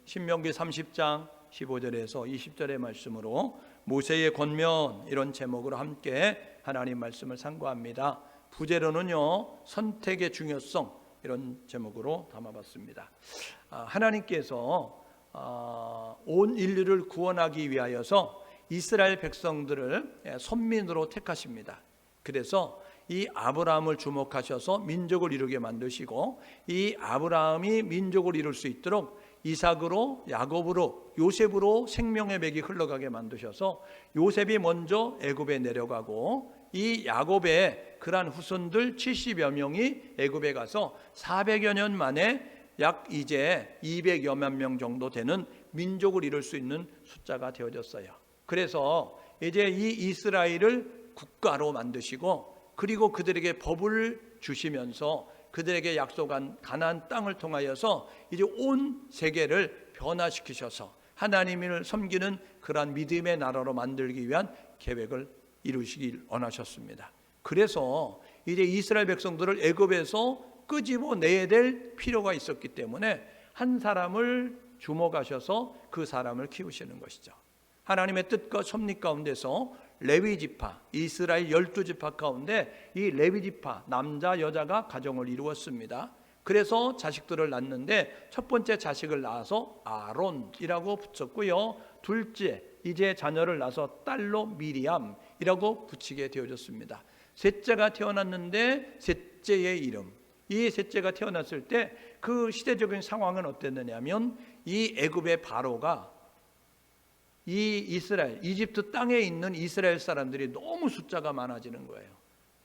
신명기 30장 15절에서 20절의 말씀으로 모세의 권면 이런 제목으로 함께 하나님 말씀을 상고합니다. 부제로는요, 선택의 중요성 이런 제목으로 담아봤습니다. 하나님께서 온 인류를 구원하기 위하여서 이스라엘 백성들을 선민으로 택하십니다. 그래서 이 아브라함을 주목하셔서 민족을 이루게 만드시고, 이 아브라함이 민족을 이룰 수 있도록 이삭으로, 야곱으로, 요셉으로 생명의 맥이 흘러가게 만드셔서 요셉이 먼저 애굽에 내려가고, 이 야곱의 그러한 후손들 70여 명이 애굽에 가서 400여 년 만에 약 이제 200여만 명 정도 되는 민족을 이룰 수 있는 숫자가 되어졌어요. 그래서 이제 이 이스라엘을 국가로 만드시고, 그리고 그들에게 법을 주시면서 그들에게 약속한 가나안 땅을 통하여서 이제 온 세계를 변화시키셔서 하나님을 섬기는 그러한 믿음의 나라로 만들기 위한 계획을 이루시길 원하셨습니다. 그래서 이제 이스라엘 백성들을 애굽에서 끄집어내야 될 필요가 있었기 때문에 한 사람을 주목하셔서 그 사람을 키우시는 것이죠. 하나님의 뜻과 섭리 가운데서 레위지파, 이스라엘 12지파 가운데 이 레위지파 남자 여자가 가정을 이루었습니다. 그래서 자식들을 낳는데 첫 번째 자식을 낳아서 아론이라고 붙였고요, 둘째 이제 자녀를 낳아서 딸로 미리암이라고 붙이게 되어졌습니다. 셋째가 태어났는데 셋째의 이름, 이 셋째가 태어났을 때 그 시대적인 상황은 어땠느냐면, 이 애굽의 바로가 이 이스라엘, 이집트 땅에 있는 이스라엘 사람들이 너무 숫자가 많아지는 거예요.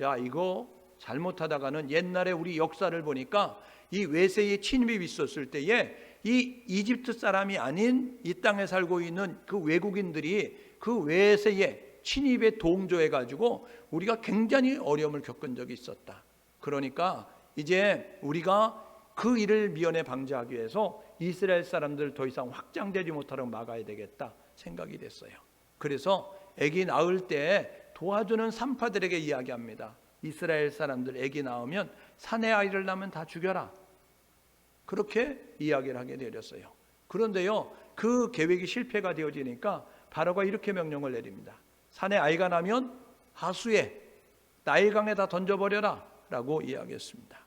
야, 이거 잘못하다가는 옛날에 우리 역사를 보니까 이 외세의 침입이 있었을 때에 이 이집트 사람이 아닌 이 땅에 살고 있는 그 외국인들이 그 외세의 침입에 동조해 가지고 우리가 굉장히 어려움을 겪은 적이 있었다. 그러니까 이제 우리가 그 일을 미연에 방지하기 위해서 이스라엘 사람들 더 이상 확장되지 못하도록 막아야 되겠다 생각이 됐어요. 그래서 아기 낳을 때 도와주는 산파들에게 이야기합니다. 이스라엘 사람들 아기 낳으면 사내 아이를 낳으면 다 죽여라. 그렇게 이야기를 하게 되었어요. 그런데요, 그 계획이 실패가 되어지니까 바로가 이렇게 명령을 내립니다. 사내 아이가 나면 하수에 나일강에다 던져버려라 라고 이야기했습니다.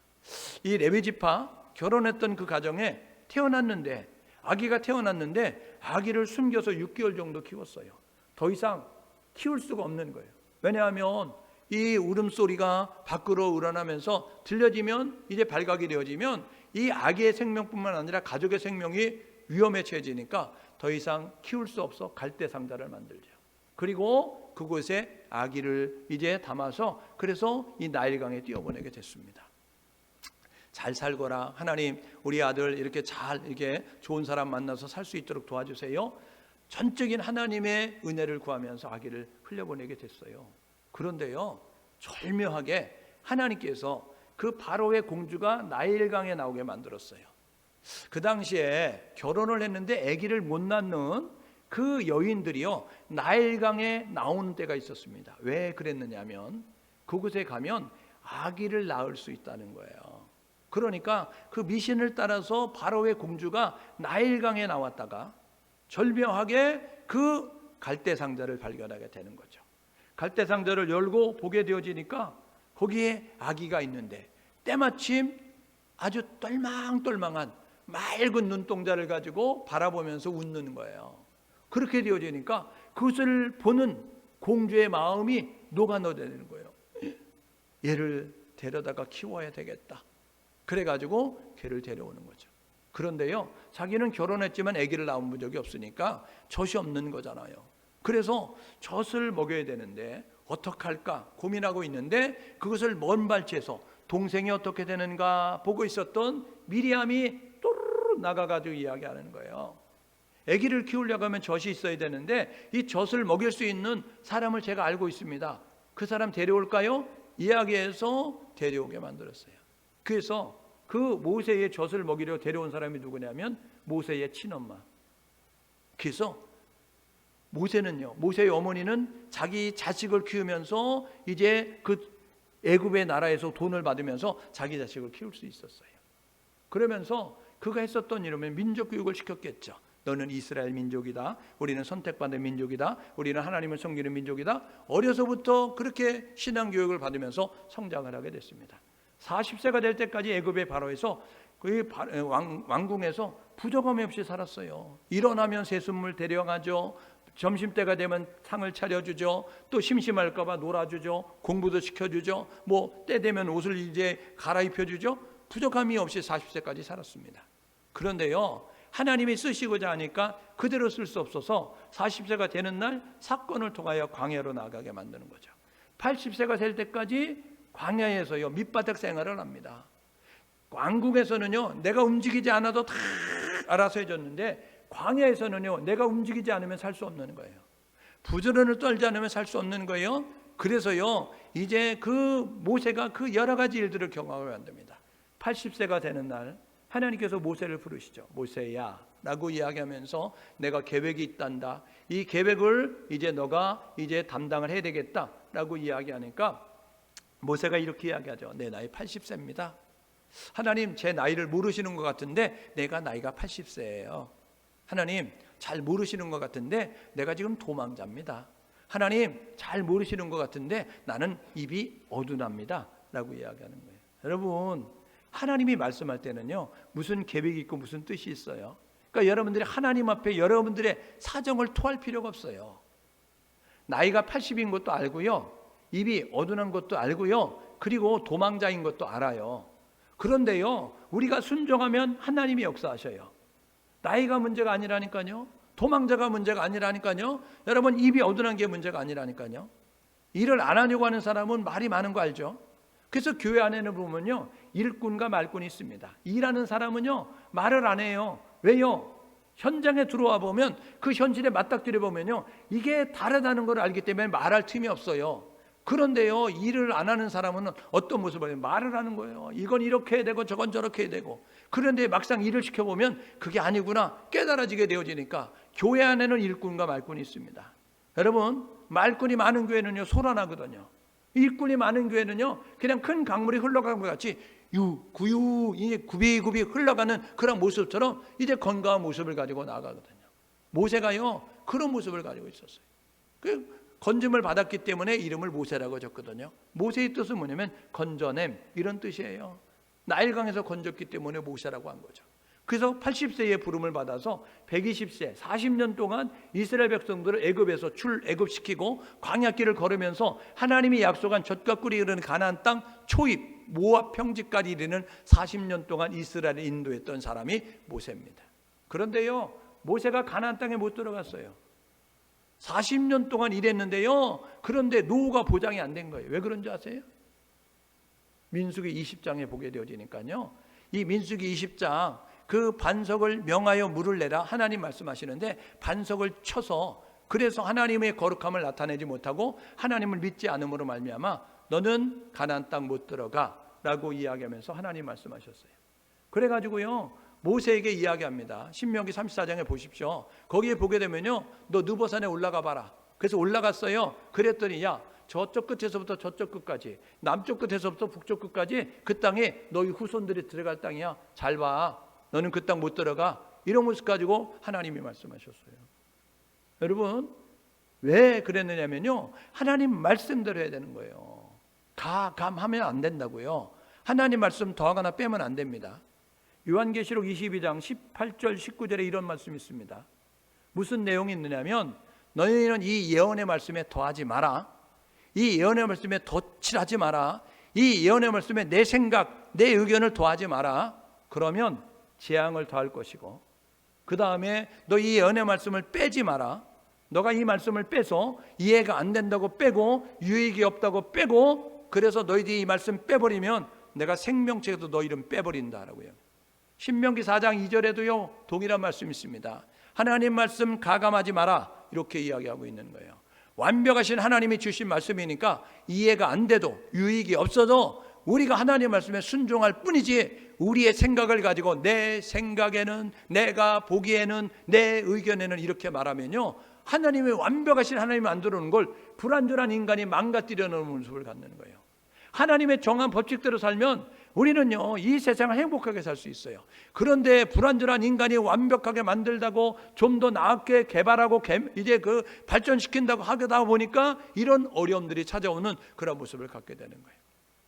이 레위지파 결혼했던 그 가정에 태어났는데, 아기가 태어났는데 아기를 숨겨서 6개월 정도 키웠어요. 더 이상 키울 수가 없는 거예요. 왜냐하면 이 울음소리가 밖으로 우러나면서 들려지면, 이제 발각이 되어지면 이 아기의 생명뿐만 아니라 가족의 생명이 위험에 처해지니까 더 이상 키울 수 없어 갈대상자를 만들죠. 그리고 그곳에 아기를 이제 담아서 그래서 이 나일강에 띄워보내게 됐습니다. 잘 살거라, 하나님 우리 아들 이렇게 잘 이렇게 좋은 사람 만나서 살 수 있도록 도와주세요. 전적인 하나님의 은혜를 구하면서 아기를 흘려보내게 됐어요. 그런데요, 절묘하게 하나님께서 그 바로의 공주가 나일강에 나오게 만들었어요. 그 당시에 결혼을 했는데 아기를 못 낳는 그 여인들이요, 나일강에 나오는 때가 있었습니다. 왜 그랬느냐면 그곳에 가면 아기를 낳을 수 있다는 거예요. 그러니까 그 미신을 따라서 바로의 공주가 나일강에 나왔다가 절묘하게 그 갈대상자를 발견하게 되는 거죠. 갈대상자를 열고 보게 되어지니까 거기에 아기가 있는데, 때마침 아주 똘망똘망한 맑은 눈동자를 가지고 바라보면서 웃는 거예요. 그렇게 되어지니까 그것을 보는 공주의 마음이 녹아내리는 거예요. 얘를 데려다가 키워야 되겠다. 그래가지고 걔를 데려오는 거죠. 그런데요, 자기는 결혼했지만 아기를 낳은 적이 없으니까 젖이 없는 거잖아요. 그래서 젖을 먹여야 되는데 어떡할까 고민하고 있는데, 그것을 먼 발치에서 동생이 어떻게 되는가 보고 있었던 미리암이 또르르 나가가지고 이야기하는 거예요. 아기를 키우려고 하면 젖이 있어야 되는데 이 젖을 먹일 수 있는 사람을 제가 알고 있습니다. 그 사람 데려올까요? 이야기해서 데려오게 만들었어요. 그래서 그 모세의 젖을 먹이려 데려온 사람이 누구냐면 모세의 친엄마. 그래서 모세는요, 모세의 어머니는 자기 자식을 키우면서 이제 그 애굽의 나라에서 돈을 받으면서 자기 자식을 키울 수 있었어요. 그러면서 그가 했었던 일이면 민족 교육을 시켰겠죠. 너는 이스라엘 민족이다. 우리는 선택받은 민족이다. 우리는 하나님을 섬기는 민족이다. 어려서부터 그렇게 신앙교육을 받으면서 성장을 하게 됐습니다. 40세가 될 때까지 애굽의 바로에서 그 왕궁에서 부족함이 없이 살았어요. 일어나면 새순물 데려가죠. 점심때가 되면 상을 차려주죠. 또 심심할까 봐 놀아주죠. 공부도 시켜주죠. 뭐 때 되면 옷을 이제 갈아입혀주죠. 부족함이 없이 40세까지 살았습니다. 그런데요, 하나님이 쓰시고자 하니까 그대로 쓸 수 없어서 40세가 되는 날 사건을 통하여 광야로 나가게 만드는 거죠. 80세가 될 때까지 광야에서요 밑바닥 생활을 합니다. 왕국에서는요 내가 움직이지 않아도 다 알아서 해줬는데, 광야에서는요 내가 움직이지 않으면 살 수 없는 거예요. 부지런을 떨지 않으면 살 수 없는 거예요. 그래서요 이제 그 모세가 그 여러 가지 일들을 경험하게 만듭니다. 80세가 되는 날 하나님께서 모세를 부르시죠. 모세야 라고 이야기하면서 내가 계획이 있단다. 이 계획을 이제 너가 이제 담당을 해야 되겠다 라고 이야기하니까 모세가 이렇게 이야기하죠. 내 나이 80세입니다. 하나님, 제 나이를 모르시는 것 같은데 내가 나이가 80세예요. 하나님, 잘 모르시는 것 같은데 내가 지금 도망자입니다. 하나님, 잘 모르시는 것 같은데 나는 입이 어두납니다 라고 이야기하는 거예요. 여러분, 하나님이 말씀할 때는요 무슨 계획이 있고 무슨 뜻이 있어요. 그러니까 여러분들이 하나님 앞에 여러분들의 사정을 토할 필요가 없어요. 나이가 80인 것도 알고요, 입이 어두난 것도 알고요, 그리고 도망자인 것도 알아요. 그런데요 우리가 순종하면 하나님이 역사하셔요. 나이가 문제가 아니라니까요. 도망자가 문제가 아니라니까요. 여러분, 입이 어두난 게 문제가 아니라니까요. 일을 안 하려고 하는 사람은 말이 많은 거 알죠. 그래서 교회 안에는 보면요 일꾼과 말꾼이 있습니다. 일하는 사람은요 말을 안 해요. 왜요? 현장에 들어와 보면 그 현실에 맞닥뜨려 보면요 이게 다르다는 걸 알기 때문에 말할 틈이 없어요. 그런데요 일을 안 하는 사람은 어떤 모습을 해요? 말을 하는 거예요. 이건 이렇게 해야 되고 저건 저렇게 해야 되고. 그런데 막상 일을 시켜보면 그게 아니구나 깨달아지게 되어지니까 교회 안에는 일꾼과 말꾼이 있습니다. 여러분, 말꾼이 많은 교회는요 소란하거든요. 일꾼이 많은 교회는요 그냥 큰 강물이 흘러가는 것 같이 구유 구비구비 흘러가는 그런 모습처럼 이제 건강한 모습을 가지고 나가거든요. 모세가요 그런 모습을 가지고 있었어요. 그 건짐을 받았기 때문에 이름을 모세라고 졌거든요. 모세의 뜻은 뭐냐면 건져냄, 이런 뜻이에요. 나일강에서 건졌기 때문에 모세라고 한 거죠. 그래서 80세에 부름을 받아서 120세 40년 동안 이스라엘 백성들을 애굽에서 출애굽시키고 광야길을 걸으면서 하나님이 약속한 젖과 꿀이 흐르는 가나안 땅 초입 모압 평지까지 이르는 40년 동안 이스라엘을 인도했던 사람이 모세입니다. 그런데요 모세가 가나안 땅에 못 들어갔어요. 40년 동안 일했는데요 그런데 노후가 보장이 안 된 거예요. 왜 그런지 아세요? 민수기 20장에 보게 되어지니까요 이 민수기 20장 그 반석을 명하여 물을 내라 하나님 말씀하시는데 반석을 쳐서 그래서 하나님의 거룩함을 나타내지 못하고 하나님을 믿지 않음으로 말미암아 너는 가나안 땅 못 들어가 라고 이야기하면서 하나님 말씀하셨어요. 그래가지고요 모세에게 이야기합니다. 신명기 34장에 보십시오. 거기에 보게 되면요 너 느보산에 올라가 봐라. 그래서 올라갔어요. 그랬더니 야 저쪽 끝에서부터 저쪽 끝까지 남쪽 끝에서부터 북쪽 끝까지 그 땅에 너희 후손들이 들어갈 땅이야. 잘 봐. 너는 그 땅 못 들어가. 이런 모습 가지고 하나님이 말씀하셨어요. 여러분, 왜 그랬느냐면요 하나님 말씀대로 해야 되는 거예요. 가감하면 안 된다고요. 하나님 말씀 더하거나 빼면 안 됩니다. 요한계시록 22장 18절 19절에 이런 말씀이 있습니다. 무슨 내용이 있느냐면 너희는 이 예언의 말씀에 더하지 마라. 이 예언의 말씀에 덧칠하지 마라. 이 예언의 말씀에 내 생각, 내 의견을 더하지 마라. 그러면 재앙을 더할 것이고, 그 다음에 너 이 예언의 말씀을 빼지 마라. 너가 이 말씀을 빼서 이해가 안 된다고 빼고 유익이 없다고 빼고 그래서 너희들이 이 말씀 빼버리면 내가 생명책에도 너 이름 빼버린다라고요. 신명기 4장 2절에도요 동일한 말씀이 있습니다. 하나님 말씀 가감하지 마라 이렇게 이야기하고 있는 거예요. 완벽하신 하나님이 주신 말씀이니까 이해가 안 돼도 유익이 없어도 우리가 하나님 말씀에 순종할 뿐이지 우리의 생각을 가지고 내 생각에는 내가 보기에는 내 의견에는 이렇게 말하면요 하나님의 완벽하신 하나님이 안 들어오는 걸 불완전한 인간이 망가뜨려 놓은 모습을 갖는 거예요. 하나님의 정한 법칙대로 살면 우리는요 이 세상을 행복하게 살 수 있어요. 그런데 불완전한 인간이 완벽하게 만들다고 좀 더 나게 개발하고 이제 그 발전시킨다고 하다 보니까 이런 어려움들이 찾아오는 그런 모습을 갖게 되는 거예요.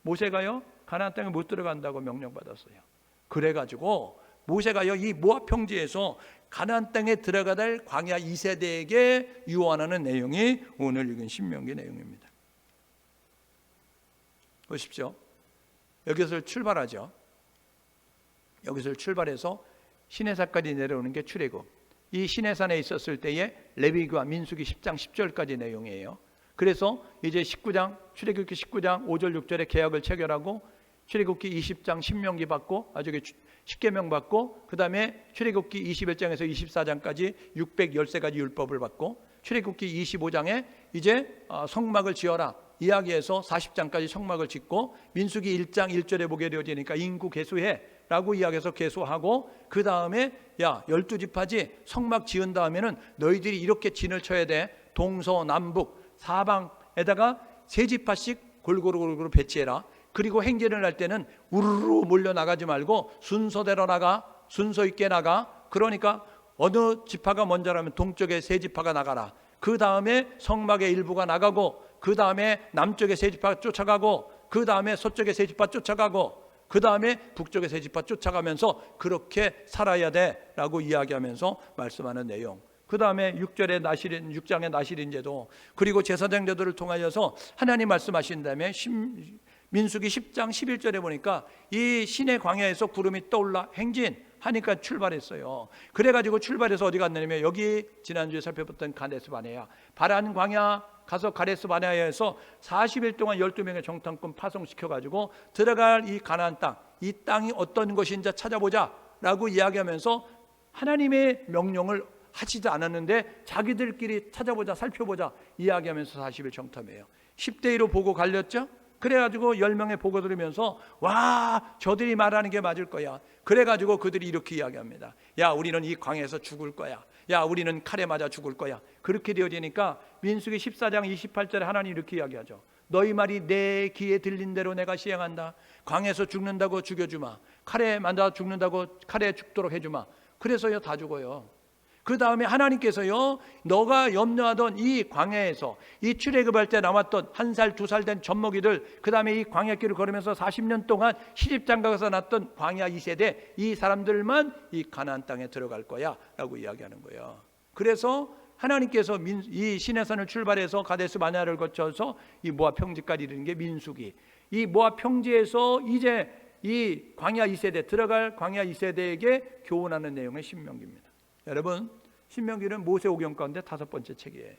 모세가요 가나안 땅에 못 들어간다고 명령받았어요. 그래가지고 모세가요 이 모압 평지에서 가나안 땅에 들어가야 될 광야 2세대에게 유언하는 내용이 오늘 읽은 신명기 내용입니다. 보십시오. 여기서 출발하죠. 여기서 출발해서 시내산까지 내려오는 게 출애굽. 이 시내산에 있었을 때에 레위기와 민수기 10장 10절까지 내용이에요. 그래서 이제 19장 출애굽기 19장 5절 6절에 계약을 체결하고 출애굽기 20장 신명기 받고 아주 십계명 받고 그 다음에 출애굽기 21장에서 24장까지 613가지 율법을 받고 출애굽기 25장에 이제 성막을 지어라 이야기해서 40장까지 성막을 짓고 민수기 1장 1절에 보게 되어지니까 인구 계수해 라고 이야기해서 계수하고 그 다음에 야 12지파지 성막 지은 다음에는 너희들이 이렇게 진을 쳐야 돼. 동서남북 사방에다가 3지파씩 골고루 배치해라. 그리고 행진을 할 때는 우르르 몰려나가지 말고 순서대로 나가. 순서 있게 나가. 그러니까 어느 지파가 먼저라면 동쪽에 3지파가 나가라. 그 다음에 성막의 일부가 나가고 그 다음에 남쪽에 3지파 쫓아가고 그 다음에 서쪽에 3지파 쫓아가고 그 다음에 북쪽에 3지파 쫓아가면서 그렇게 살아야 돼 라고 이야기하면서 말씀하는 내용. 그 다음에 6장의 나실인제도 그리고 제사장제도를 통하여서 하나님 말씀하신 다음에 민수기 10장 11절에 보니까 이 시내 광야에서 구름이 떠올라 행진하니까 출발했어요. 그래가지고 출발해서 어디 갔냐면 여기 지난주에 살펴봤던 가데스 바네아 바란 광야 가서 가데스 바네아에서 40일 동안 12명의 정탐꾼 파송시켜가지고 들어갈 이 가나안 땅, 이 땅이 어떤 것인지 찾아보자 라고 이야기하면서 하나님의 명령을 하지도 않았는데 자기들끼리 찾아보자 살펴보자 이야기하면서 40일 정탐해요. 10대 1로 보고 갈렸죠. 그래가지고 10명의 보고 들으면서 와 저들이 말하는 게 맞을 거야. 그래가지고 그들이 이렇게 이야기합니다. 야 우리는 이 광야에서 죽을 거야. 야 우리는 칼에 맞아 죽을 거야. 그렇게 되어지니까 민수기 14장 28절에 하나님 이렇게 이야기하죠. 너희 말이 내 귀에 들린 대로 내가 시행한다. 광야에서 죽는다고 죽여주마. 칼에 맞아 죽는다고 칼에 죽도록 해주마. 그래서요 다 죽어요. 그 다음에 하나님께서요 너가 염려하던 이 광야에서 이 출애굽할 때 남았던 1살 2살 된 젖먹이들 그 다음에 이 광야길을 걸으면서 40년 동안 시집장가가서 났던 광야 2세대 이 사람들만 이 가나안 땅에 들어갈 거야 라고 이야기하는 거예요. 그래서 하나님께서 이 시내산을 출발해서 가데스 바네아를 거쳐서 이 모압 평지까지 이르는 게 민수기. 이 모압 평지에서 이제 이 광야 2세대 들어갈 광야 2세대에게 교훈하는 내용의 신명기입니다. 여러분 신명기는 모세 오경 가운데 5번째 책이에요.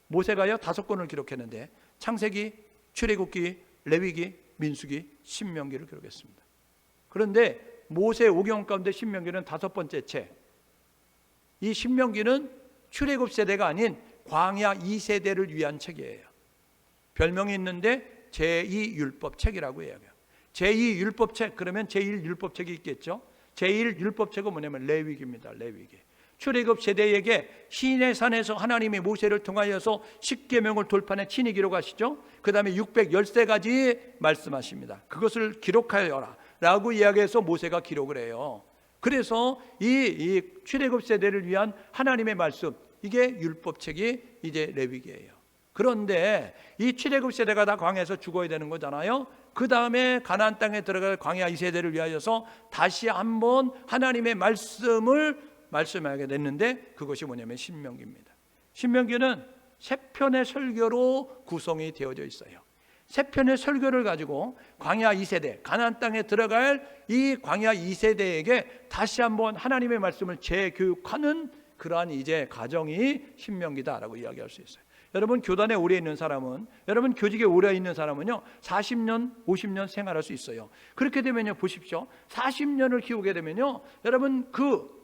모세가요 5권을 기록했는데 창세기, 출애굽기, 레위기, 민수기, 신명기를 기록했습니다. 그런데 모세 오경 가운데 신명기는 5번째 책. 이 신명기는 출애굽 세대가 아닌 광야 2세대를 위한 책이에요. 별명이 있는데 제2율법책이라고 해요. 제2율법책 그러면 제1율법책이 있겠죠. 제1율법책은 뭐냐면 레위기입니다. 레위기. 출애굽 세대에게 시내산에서 하나님이 모세를 통하여서 십계명을 돌판에 친히 기록하시죠. 그 다음에 613가지 말씀하십니다. 그것을 기록하여라 라고 이야기해서 모세가 기록을 해요. 그래서 이 출애굽 세대를 위한 하나님의 말씀 이게 율법책이 이제 레위기예요. 그런데 이 출애굽 세대가 다 광야에서 죽어야 되는 거잖아요. 그 다음에 가나안 땅에 들어갈 광야 2세대를 위하여서 다시 한번 하나님의 말씀을 말씀하게 됐는데 그것이 뭐냐면 신명기입니다. 신명기는 3편의 설교로 구성이 되어져 있어요. 3편의 설교를 가지고 광야 2세대 가나안 땅에 들어갈 이 광야 2세대에게 다시 한번 하나님의 말씀을 재교육하는 그러한 이제 과정이 신명기다라고 이야기할 수 있어요. 여러분 교단에 오래 있는 사람은 여러분 교직에 오래 있는 사람은요 40년 50년 생활할 수 있어요. 그렇게 되면요 보십시오. 40년을 키우게 되면요 여러분 그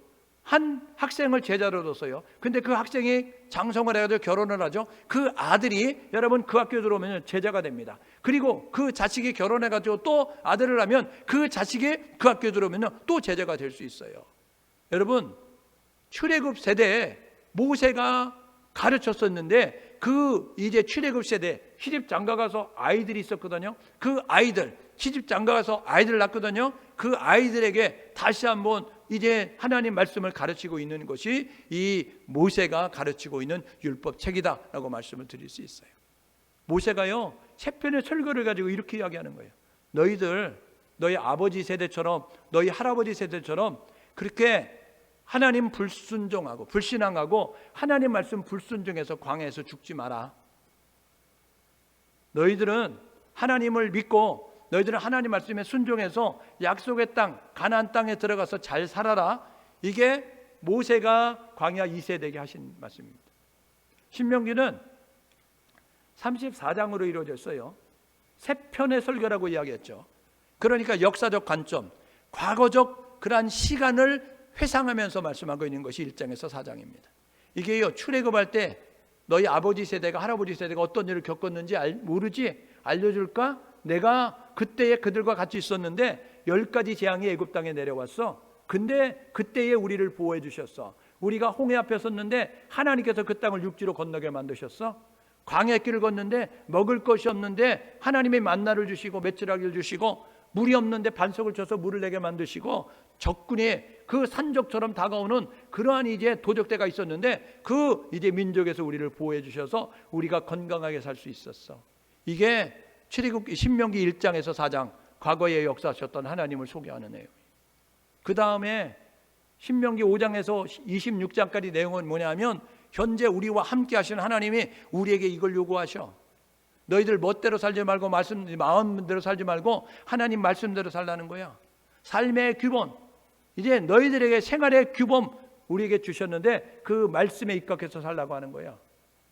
한 학생을 제자로 뒀어요. 근데 그 학생이 장성을 해가지고 결혼을 하죠. 그 아들이 여러분 그 학교에 들어오면 제자가 됩니다. 그리고 그 자식이 결혼해가지고 또 아들을 하면 그 자식이 그 학교에 들어오면 또 제자가 될 수 있어요. 여러분 출애굽 세대에 모세가 가르쳤었는데 그 이제 출애굽 세대 시집 장가 가서 아이들이 있었거든요. 그 아이들 시집 장가가서 아이들 낳거든요. 그 아이들에게 다시 한번 이제 하나님 말씀을 가르치고 있는 것이 이 모세가 가르치고 있는 율법책이다라고 말씀을 드릴 수 있어요. 모세가요, 세 편의 설교를 가지고 이렇게 이야기하는 거예요. 너희들 너희 아버지 세대처럼, 너희 할아버지 세대처럼 그렇게 하나님 불순종하고 불신앙하고 하나님 말씀 불순종해서 광야에서 죽지 마라. 너희들은 하나님을 믿고 너희들은 하나님 말씀에 순종해서 약속의 땅 가나안 땅에 들어가서 잘 살아라. 이게 모세가 광야 2세대에게 하신 말씀입니다. 신명기는 34장으로 이루어졌어요. 세 편의 설교라고 이야기했죠. 그러니까 역사적 관점, 과거적 그러한 시간을 회상하면서 말씀하고 있는 것이 1장에서 4장입니다. 이게요, 출애굽할 때 너희 아버지 세대가 할아버지 세대가 어떤 일을 겪었는지 모르지? 알려줄까? 내가 그때에 그들과 같이 있었는데 10가지 재앙이 애굽 땅에 내려왔어. 근데 그때에 우리를 보호해 주셨어. 우리가 홍해 앞에 섰는데 하나님께서 그 땅을 육지로 건너게 만드셨어. 광야 길을 걷는데 먹을 것이 없는데 하나님이 만나를 주시고 메추라기를 주시고 물이 없는데 반석을 쳐서 물을 내게 만드시고 적군이 그 산적처럼 다가오는 그러한 이제 도적대가 있었는데 그 이제 민족에서 우리를 보호해 주셔서 우리가 건강하게 살 수 있었어. 이게 출애굽기 신명기 1장에서 4장 과거에 역사하셨던 하나님을 소개하는 내용. 그 다음에 신명기 5장에서 26장까지 내용은 뭐냐면 현재 우리와 함께 하시는 하나님이 우리에게 이걸 요구하셔. 너희들 멋대로 살지 말고 마음대로 살지 말고 하나님 말씀대로 살라는 거야. 삶의 규범, 이제 너희들에게 생활의 규범 우리에게 주셨는데 그 말씀에 입각해서 살라고 하는 거야.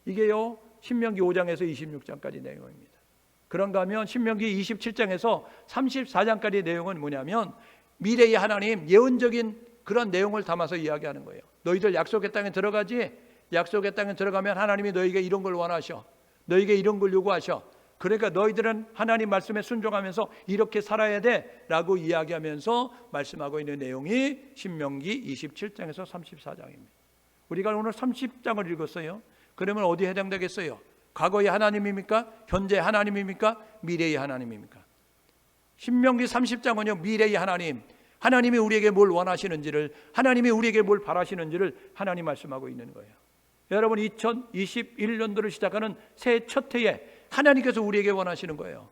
이게요, 신명기 5장에서 26장까지 내용입니다. 그런가 하면 신명기 27장에서 34장까지 내용은 뭐냐면 미래의 하나님 예언적인 그런 내용을 담아서 이야기하는 거예요. 너희들 약속의 땅에 들어가지? 약속의 땅에 들어가면 하나님이 너희에게 이런 걸 원하셔. 너희에게 이런 걸 요구하셔. 그러니까 너희들은 하나님 말씀에 순종하면서 이렇게 살아야 돼 라고 이야기하면서 말씀하고 있는 내용이 신명기 27장에서 34장입니다. 우리가 오늘 30장을 읽었어요. 그러면 어디에 해당되겠어요? 과거의 하나님입니까? 현재 하나님입니까? 미래의 하나님입니까? 신명기 30장은요, 미래의 하나님, 하나님이 우리에게 뭘 원하시는지를, 하나님이 우리에게 뭘 바라시는지를 하나님 말씀하고 있는 거예요. 여러분, 2021년도를 시작하는 새해 첫 해에 하나님께서 우리에게 원하시는 거예요.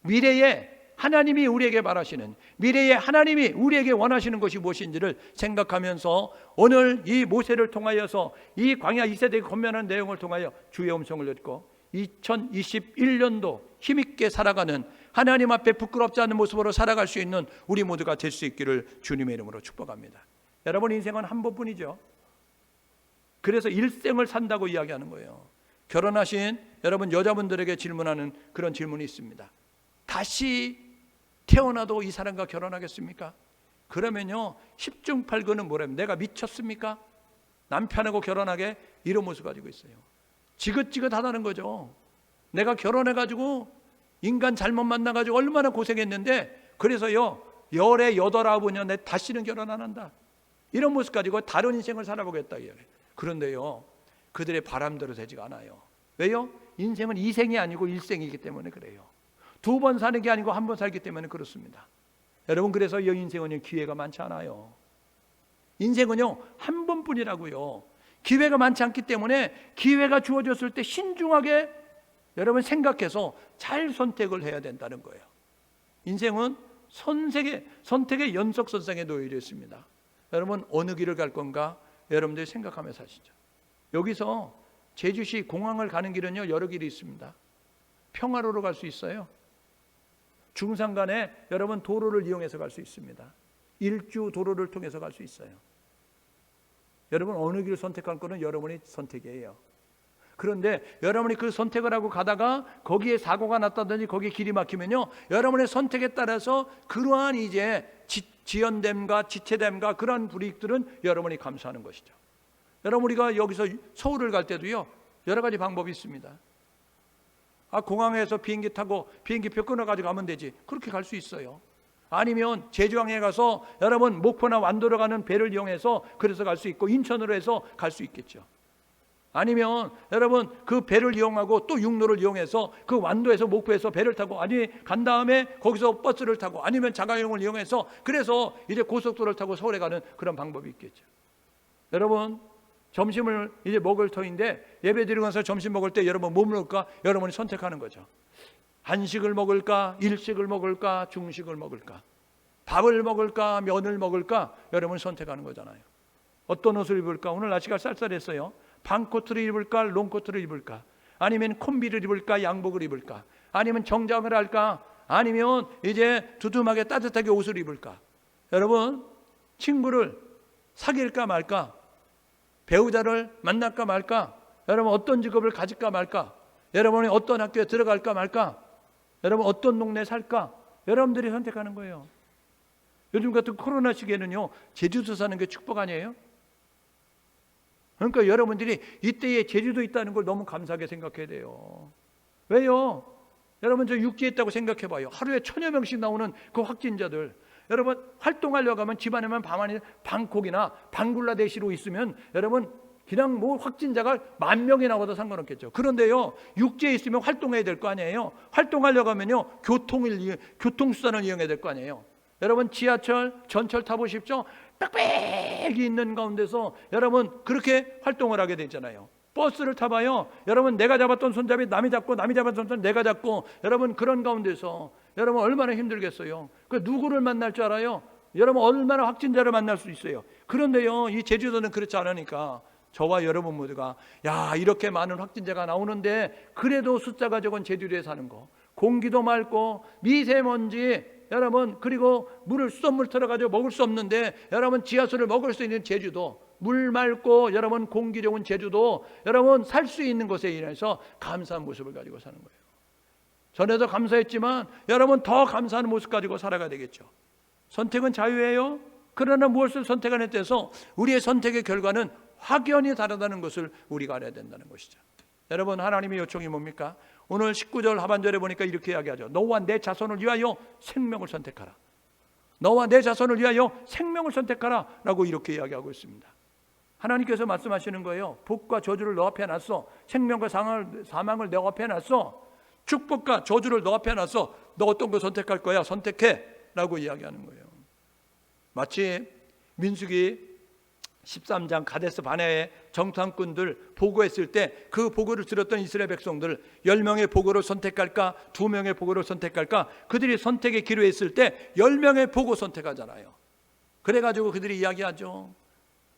미래에 하나님이 우리에게 바라시는, 미래에 하나님이 우리에게 원하시는 것이 무엇인지를 생각하면서 오늘 이 모세를 통하여서 이 광야 2세대에 권면하는 내용을 통하여 주의 음성을 듣고 2021년도 힘있게 살아가는, 하나님 앞에 부끄럽지 않은 모습으로 살아갈 수 있는 우리 모두가 될 수 있기를 주님의 이름으로 축복합니다. 여러분, 인생은 한 번뿐이죠. 그래서 일생을 산다고 이야기하는 거예요. 결혼하신 여러분 여자분들에게 질문하는 그런 질문이 있습니다. 다시 태어나도 이 사람과 결혼하겠습니까? 그러면요, 10중 8구는 뭐라면 내가 미쳤습니까? 남편하고 결혼하게, 이런 모습 가지고 있어요. 지긋지긋하다는 거죠. 내가 결혼해가지고 인간 잘못 만나가지고 얼마나 고생했는데 그래서요, 열에 8, 9년 내 다시는 결혼 안 한다, 이런 모습 가지고 다른 인생을 살아보겠다 이래요. 그런데요, 그들의 바람대로 되지가 않아요. 왜요? 인생은 2생이 아니고 1생이기 때문에 그래요. 2번 사는 게 아니고 1번 살기 때문에 그렇습니다. 여러분, 그래서 이 인생은 기회가 많지 않아요. 인생은요, 한 번뿐이라고요. 기회가 많지 않기 때문에 기회가 주어졌을 때 신중하게 여러분 생각해서 잘 선택을 해야 된다는 거예요. 인생은 선택의 연속선상에 놓여 있습니다. 여러분, 어느 길을 갈 건가 여러분들이 생각하며 사시죠. 여기서 제주시 공항을 가는 길은요, 여러 길이 있습니다. 평화로로 갈 수 있어요. 중산간에 여러분 도로를 이용해서 갈 수 있습니다. 일주 도로를 통해서 갈 수 있어요. 여러분, 어느 길을 선택할 거는 여러분의 선택이에요. 그런데 여러분이 그 선택을 하고 가다가 거기에 사고가 났다든지 거기에 길이 막히면요, 여러분의 선택에 따라서 그러한 이제 지연됨과 지체됨과 그러한 불이익들은 여러분이 감수하는 것이죠. 여러분, 우리가 여기서 서울을 갈 때도요, 여러 가지 방법이 있습니다. 공항에서 비행기 타고 비행기표 끊어가지고 가면 되지, 그렇게 갈 수 있어요. 아니면 제주항에 가서 여러분 목포나 완도로 가는 배를 이용해서 그래서 갈 수 있고 인천으로 해서 갈 수 있겠죠. 아니면 여러분 그 배를 이용하고 또 육로를 이용해서 그 완도에서 목포에서 배를 타고 간 다음에 거기서 버스를 타고 아니면 자가용을 이용해서 그래서 이제 고속도로를 타고 서울에 가는 그런 방법이 있겠죠. 여러분 점심을 이제 먹을 터인데 예배 드리고 나서 점심 먹을 때 여러분 뭐 먹을까? 여러분이 선택하는 거죠. 한식을 먹을까? 일식을 먹을까? 중식을 먹을까? 밥을 먹을까? 면을 먹을까? 여러분이 선택하는 거잖아요. 어떤 옷을 입을까? 오늘 날씨가 쌀쌀했어요. 반코트를 입을까? 롱코트를 입을까? 아니면 콤비를 입을까? 양복을 입을까? 아니면 정장을 할까? 아니면 이제 두툼하게 따뜻하게 옷을 입을까? 여러분 친구를 사귈까 말까? 배우자를 만날까 말까? 여러분 어떤 직업을 가질까 말까? 여러분이 어떤 학교에 들어갈까 말까? 여러분 어떤 동네에 살까? 여러분들이 선택하는 거예요. 요즘 같은 코로나 시기에는요 제주도 사는 게 축복 아니에요? 그러니까 여러분들이 이때에 제주도 있다는 걸 너무 감사하게 생각해야 돼요. 왜요? 여러분 저 육지에 있다고 생각해 봐요. 하루에 1000여 명씩 나오는 그 확진자들. 여러분 활동하려고 하면 집안에만 방콕이나 방글라데시로 있으면 여러분 그냥 뭐 확진자가 10,000명이 나와도 상관없겠죠. 그런데요 육지에 있으면 활동해야 될 거 아니에요. 활동하려고 하면요 교통수단을 이용해야 될 거 아니에요. 여러분 지하철, 전철 타보십시오. 빽빽이 있는 가운데서 여러분 그렇게 활동을 하게 되잖아요. 버스를 타봐요. 여러분 내가 잡았던 손잡이 남이 잡고 남이 잡았던 손잡이 내가 잡고 여러분 그런 가운데서 여러분 얼마나 힘들겠어요. 그 누구를 만날 줄 알아요? 여러분 얼마나 확진자를 만날 수 있어요. 그런데요 이 제주도는 그렇지 않으니까 저와 여러분 모두가 야 이렇게 많은 확진자가 나오는데 그래도 숫자가 적은 제주도에 사는 거 공기도 맑고 미세먼지 여러분 그리고 수돗물 틀어가지고 먹을 수 없는데 여러분 지하수를 먹을 수 있는 제주도 물 맑고 여러분 공기 좋은 제주도 여러분 살 수 있는 것에 인해서 감사한 모습을 가지고 사는 거예요. 전에도 감사했지만 여러분 더 감사하는 모습 가지고 살아가야 되겠죠. 선택은 자유예요. 그러나 무엇을 선택하느냐에 따라서 우리의 선택의 결과는 확연히 다르다는 것을 우리가 알아야 된다는 것이죠. 여러분 하나님의 요청이 뭡니까? 오늘 19절 하반절에 보니까 이렇게 이야기하죠. 너와 내 자손을 위하여 생명을 선택하라. 너와 내 자손을 위하여 생명을 선택하라 라고 이렇게 이야기하고 있습니다. 하나님께서 말씀하시는 거예요. 복과 저주를 너 앞에 놨어. 생명과 사망을 너 앞에 놨어. 축복과 저주를 너 앞에 놨어. 너 어떤 거 선택할 거야? 선택해 라고 이야기하는 거예요. 마치 민수기 13장 가데스 바네아의 정탐꾼들 보고했을 때 그 보고를 들었던 이스라엘 백성들 10명의 보고를 선택할까 2명의 보고를 선택할까 그들이 선택의 기로에 있을 때 10명의 보고 선택하잖아요. 그래가지고 그들이 이야기하죠.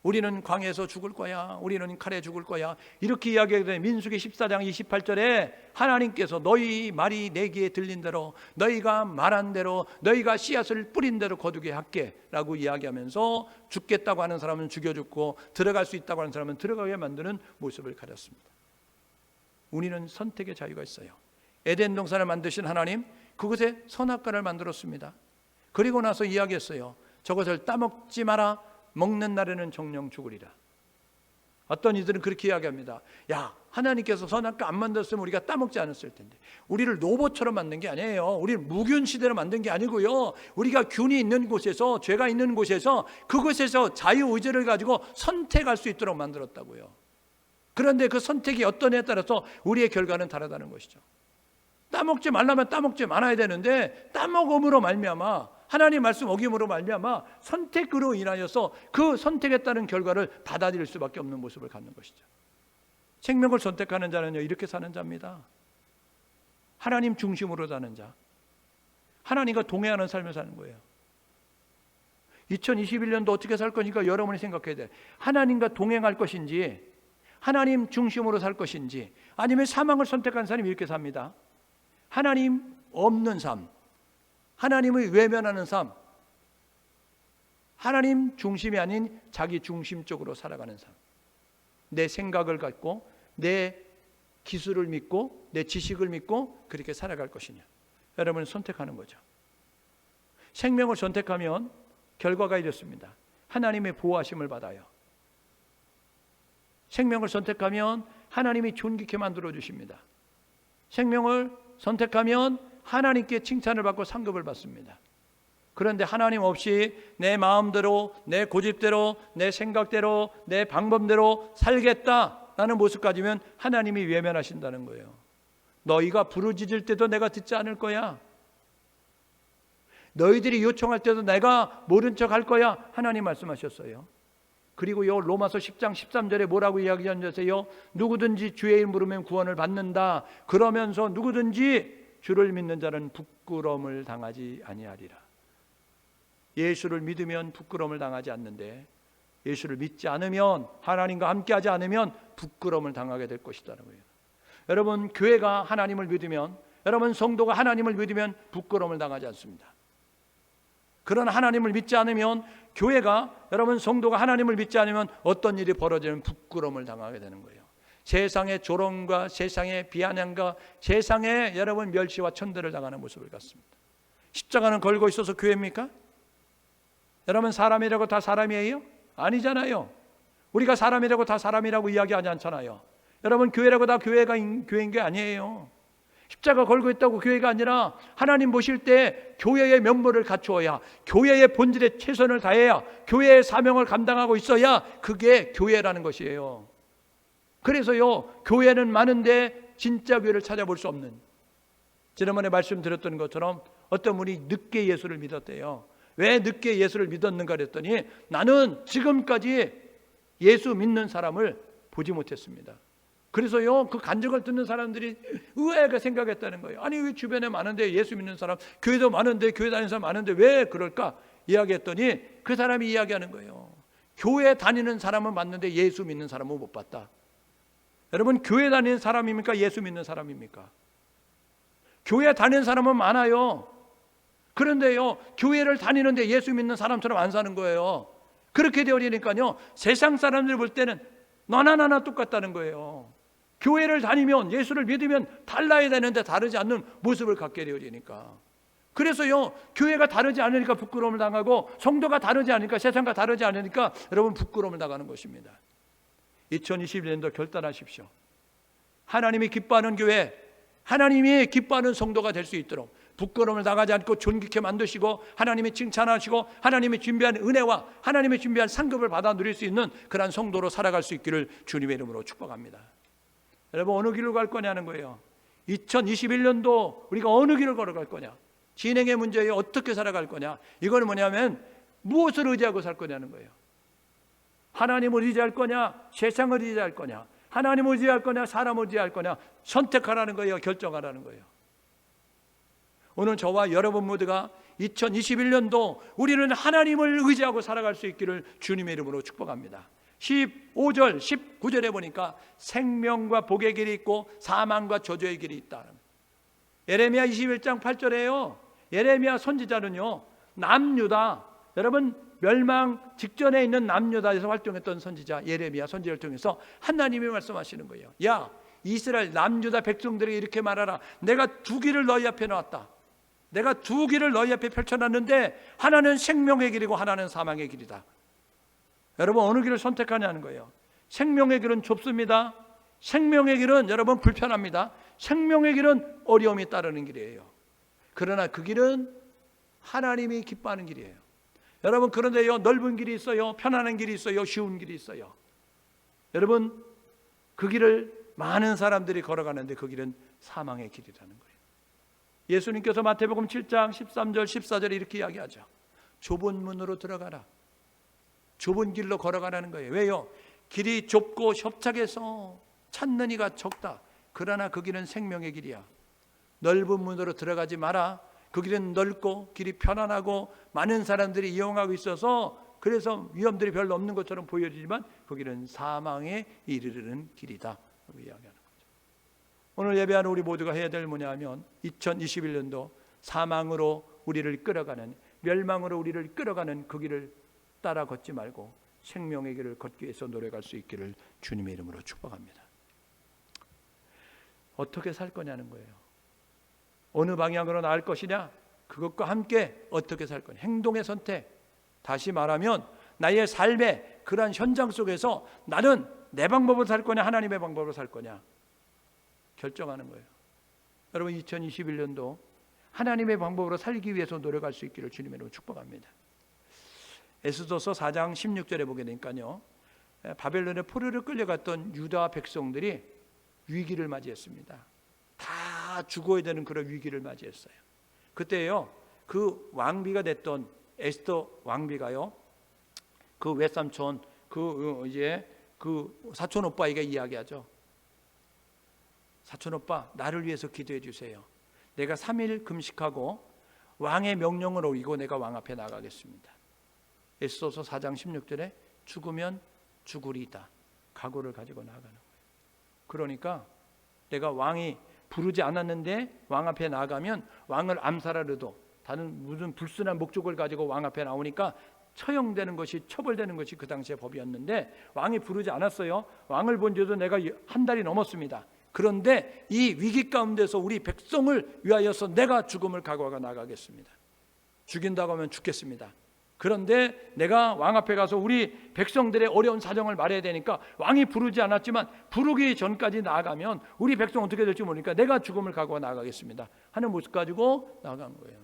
우리는 광야에서 죽을 거야. 우리는 칼에 죽을 거야. 이렇게 이야기하게 민수기 14장 28절에 하나님께서 너희 말이 내 귀에 들린 대로 너희가 말한 대로 너희가 씨앗을 뿌린 대로 거두게 할게 라고 이야기하면서 죽겠다고 하는 사람은 죽여 죽고 들어갈 수 있다고 하는 사람은 들어가게 만드는 모습을 가졌습니다. 우리는 선택의 자유가 있어요. 에덴 동산을 만드신 하나님 그곳에 선악과를 만들었습니다. 그리고 나서 이야기했어요. 저것을 따먹지 마라. 먹는 날에는 정령 죽으리라. 어떤 이들은 그렇게 이야기합니다. 야 하나님께서 선악과 안 만들었으면 우리가 따먹지 않았을 텐데. 우리를 로봇처럼 만든 게 아니에요. 우리를 무균 시대로 만든 게 아니고요. 우리가 균이 있는 곳에서 죄가 있는 곳에서 그곳에서 자유의지를 가지고 선택할 수 있도록 만들었다고요. 그런데 그 선택이 어떤 애에 따라서 우리의 결과는 다르다는 것이죠. 따먹지 말라면 따먹지 말아야 되는데 따먹음으로 말미암아 하나님 말씀 어김으로 말미암아 선택으로 인하여서 그 선택에 따른 결과를 받아들일 수밖에 없는 모습을 갖는 것이죠. 생명을 선택하는 자는요 이렇게 사는 자입니다. 하나님 중심으로 사는 자, 하나님과 동행하는 삶을 사는 거예요. 2021년도 어떻게 살 거니까 여러분이 생각해야 돼. 하나님과 동행할 것인지 하나님 중심으로 살 것인지 아니면 사망을 선택한 사람이 이렇게 삽니다. 하나님 없는 삶, 하나님을 외면하는 삶, 하나님 중심이 아닌 자기 중심적으로 살아가는 삶. 내 생각을 갖고 내 기술을 믿고 내 지식을 믿고 그렇게 살아갈 것이냐. 여러분은 선택하는 거죠. 생명을 선택하면 결과가 이렇습니다. 하나님의 보호하심을 받아요. 생명을 선택하면 하나님이 존귀케 만들어 주십니다. 생명을 선택하면 하나님께 칭찬을 받고 상급을 받습니다. 그런데 하나님 없이 내 마음대로 내 고집대로 내 생각대로 내 방법대로 살겠다 라는 모습 가지면 하나님이 외면하신다는 거예요. 너희가 부르짖을 때도 내가 듣지 않을 거야. 너희들이 요청할 때도 내가 모른 척 할 거야. 하나님 말씀하셨어요. 그리고요, 로마서 10장 13절에 뭐라고 이야기하셨어요? 누구든지 주의 이름 부르면 구원을 받는다. 그러면서 누구든지 주를 믿는 자는 부끄러움을 당하지 아니하리라. 예수를 믿으면 부끄러움을 당하지 않는데 예수를 믿지 않으면, 하나님과 함께하지 않으면 부끄러움을 당하게 될 것이라는 거예요. 여러분, 교회가 하나님을 믿으면, 여러분 성도가 하나님을 믿으면 부끄러움을 당하지 않습니다. 그러나 하나님을 믿지 않으면, 교회가, 여러분 성도가 하나님을 믿지 않으면 어떤 일이 벌어지면 부끄러움을 당하게 되는 거예요. 세상의 조롱과 세상의 비아냥과 세상의 여러분 멸시와 천대를 당하는 모습을 갖습니다. 십자가는 걸고 있어서 교회입니까? 여러분 사람이라고 다 사람이에요? 아니잖아요. 우리가 사람이라고 다 사람이라고 이야기하지 않잖아요. 여러분 교회라고 다 교회인 게 아니에요. 십자가 걸고 있다고 교회가 아니라 하나님 보실 때 교회의 면모를 갖추어야, 교회의 본질에 최선을 다해야, 교회의 사명을 감당하고 있어야 그게 교회라는 것이에요. 그래서요, 교회는 많은데 진짜 교회를 찾아볼 수 없는, 지난번에 말씀드렸던 것처럼 어떤 분이 늦게 예수를 믿었대요. 왜 늦게 예수를 믿었는가 그랬더니 나는 지금까지 예수 믿는 사람을 보지 못했습니다. 그래서요, 그 간증을 듣는 사람들이 의아하게 생각했다는 거예요. 아니 왜 주변에 많은데 예수 믿는 사람, 교회도 많은데, 교회 다니는 사람 많은데 왜 그럴까 이야기했더니 그 사람이 이야기하는 거예요. 교회 다니는 사람은 맞는데 예수 믿는 사람은 못 봤다. 여러분 교회 다니는 사람입니까? 예수 믿는 사람입니까? 교회 다니는 사람은 많아요. 그런데요, 교회를 다니는데 예수 믿는 사람처럼 안 사는 거예요. 그렇게 되어지니까요, 세상 사람들 볼 때는 너나 나나 똑같다는 거예요. 교회를 다니면, 예수를 믿으면 달라야 되는데 다르지 않는 모습을 갖게 되어지니까. 그래서요, 교회가 다르지 않으니까 부끄러움을 당하고, 성도가 다르지 않으니까, 세상과 다르지 않으니까 여러분 부끄러움을 당하는 것입니다. 2021년도 결단하십시오. 하나님이 기뻐하는 교회, 하나님이 기뻐하는 성도가 될 수 있도록 부끄러움을 당하지 않고 존귀케 만드시고, 하나님이 칭찬하시고, 하나님이 준비한 은혜와 하나님이 준비한 상급을 받아 누릴 수 있는 그러한 성도로 살아갈 수 있기를 주님의 이름으로 축복합니다. 여러분 어느 길로 갈 거냐는 거예요. 2021년도 우리가 어느 길을 걸어갈 거냐, 진행의 문제에 어떻게 살아갈 거냐, 이건 뭐냐면 무엇을 의지하고 살 거냐는 거예요. 하나님을 의지할 거냐, 세상을 의지할 거냐, 하나님을 의지할 거냐, 사람을 의지할 거냐, 선택하라는 거예요. 결정하라는 거예요. 오늘 저와 여러분 모두가 2021년도 우리는 하나님을 의지하고 살아갈 수 있기를 주님의 이름으로 축복합니다. 15절 19절에 보니까 생명과 복의 길이 있고 사망과 저주의 길이 있다. 예레미야 21장 8절에요 예레미야 선지자는요, 남유다, 여러분 멸망 직전에 있는 남유다에서 활동했던 선지자 예레미야 선지자를 통해서 하나님이 말씀하시는 거예요. 야 이스라엘 남유다 백성들에게 이렇게 말하라. 내가 두 길을 너희 앞에 놨다. 내가 두 길을 너희 앞에 펼쳐놨는데 하나는 생명의 길이고 하나는 사망의 길이다. 여러분 어느 길을 선택하냐는 거예요. 생명의 길은 좁습니다. 생명의 길은 여러분 불편합니다. 생명의 길은 어려움이 따르는 길이에요. 그러나 그 길은 하나님이 기뻐하는 길이에요. 여러분 그런데요, 넓은 길이 있어요, 편안한 길이 있어요, 쉬운 길이 있어요. 여러분 그 길을 많은 사람들이 걸어가는데 그 길은 사망의 길이라는 거예요. 예수님께서 마태복음 7장 13절 14절에 이렇게 이야기하죠. 좁은 문으로 들어가라. 좁은 길로 걸어가라는 거예요. 왜요? 길이 좁고 협착해서 찾는 이가 적다. 그러나 그 길은 생명의 길이야. 넓은 문으로 들어가지 마라. 그 길은 넓고 길이 편안하고 많은 사람들이 이용하고 있어서 그래서 위험들이 별로 없는 것처럼 보여지지만 그 길은 사망에 이르르는 길이다 라고 이야기하는 거죠. 오늘 예배하는 우리 모두가 해야 될 뭐냐면 2021년도 사망으로 우리를 끌어가는, 멸망으로 우리를 끌어가는 그 길을 따라 걷지 말고 생명의 길을 걷기 위해서 노력할 수 있기를 주님의 이름으로 축복합니다. 어떻게 살 거냐는 거예요. 어느 방향으로 나갈 것이냐, 그것과 함께 어떻게 살 거냐, 행동의 선택. 다시 말하면 나의 삶의 그러한 현장 속에서 나는 내 방법으로 살 거냐, 하나님의 방법으로 살 거냐 결정하는 거예요. 여러분 2021년도 하나님의 방법으로 살기 위해서 노력할 수 있기를 주님의 이름으로 축복합니다. 에스더서 4장 16절에 보게 되니까요, 바벨론의 포로를 끌려갔던 유다 백성들이 위기를 맞이했습니다. 다 죽어야 되는 그런 위기를 맞이했어요. 그때요, 그 왕비가 됐던 에스더 왕비가요, 그 외삼촌, 그 사촌 오빠에게 이야기하죠. 사촌 오빠, 나를 위해서 기도해 주세요. 내가 3일 금식하고 왕의 명령을 어기고 내가 왕 앞에 나가겠습니다. 에스더서 4장 16절에 죽으면 죽으리이다, 각오를 가지고 나가는 거예요. 그러니까 내가 왕이 부르지 않았는데 왕 앞에 나가면 왕을 암살하려도 다른 무슨 불순한 목적을 가지고 왕 앞에 나오니까 처형되는 것이, 처벌되는 것이 그 당시의 법이었는데 왕이 부르지 않았어요. 왕을 본 지도 내가 한 달이 넘었습니다. 그런데 이 위기 가운데서 우리 백성을 위하여서 내가 죽음을 각오하고 나가겠습니다. 죽인다고 하면 죽겠습니다. 그런데 내가 왕 앞에 가서 우리 백성들의 어려운 사정을 말해야 되니까 왕이 부르지 않았지만 부르기 전까지 나아가면 우리 백성 어떻게 될지 모르니까 내가 죽음을 각오하고 나가겠습니다 하는 모습 가지고 나간 거예요.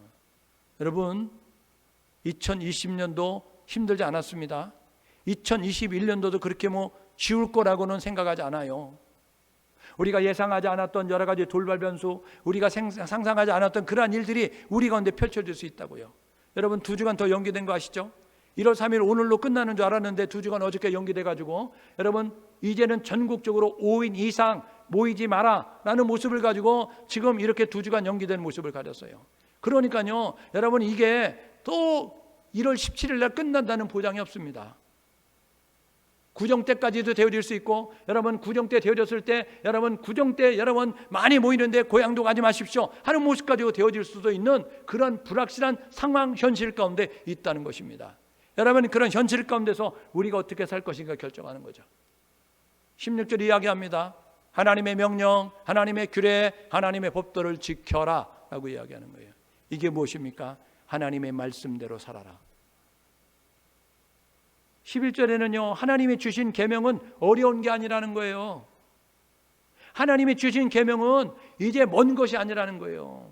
여러분, 2020년도 힘들지 않았습니다. 2021년도도 그렇게 쉬울 거라고는 생각하지 않아요. 우리가 예상하지 않았던 여러 가지 돌발 변수, 우리가 상상하지 않았던 그러한 일들이 우리 가운데 펼쳐질 수 있다고요. 여러분, 2주간 더 연기된 거 아시죠? 1월 3일 오늘로 끝나는 줄 알았는데 2주간 어저께 연기돼가지고 여러분, 이제는 전국적으로 5인 이상 모이지 마라 라는 모습을 가지고 지금 이렇게 2주간 연기된 모습을 가졌어요. 그러니까요, 여러분, 이게 또 1월 17일 날 끝난다는 보장이 없습니다. 구정 때까지도 되어질 수 있고, 여러분 구정 때 되어졌을 때 여러분 구정 때 여러분 많이 모이는데 고향도 가지 마십시오 하는 모습 가지고 되어질 수도 있는 그런 불확실한 상황, 현실 가운데 있다는 것입니다. 여러분, 그런 현실 가운데서 우리가 어떻게 살 것인가 결정하는 거죠. 16절 이야기합니다. 하나님의 명령, 하나님의 규례, 하나님의 법도를 지켜라 라고 이야기하는 거예요. 이게 무엇입니까? 하나님의 말씀대로 살아라. 11절에는요, 하나님이 주신 계명은 어려운 게 아니라는 거예요. 하나님이 주신 계명은 이제 먼 것이 아니라는 거예요.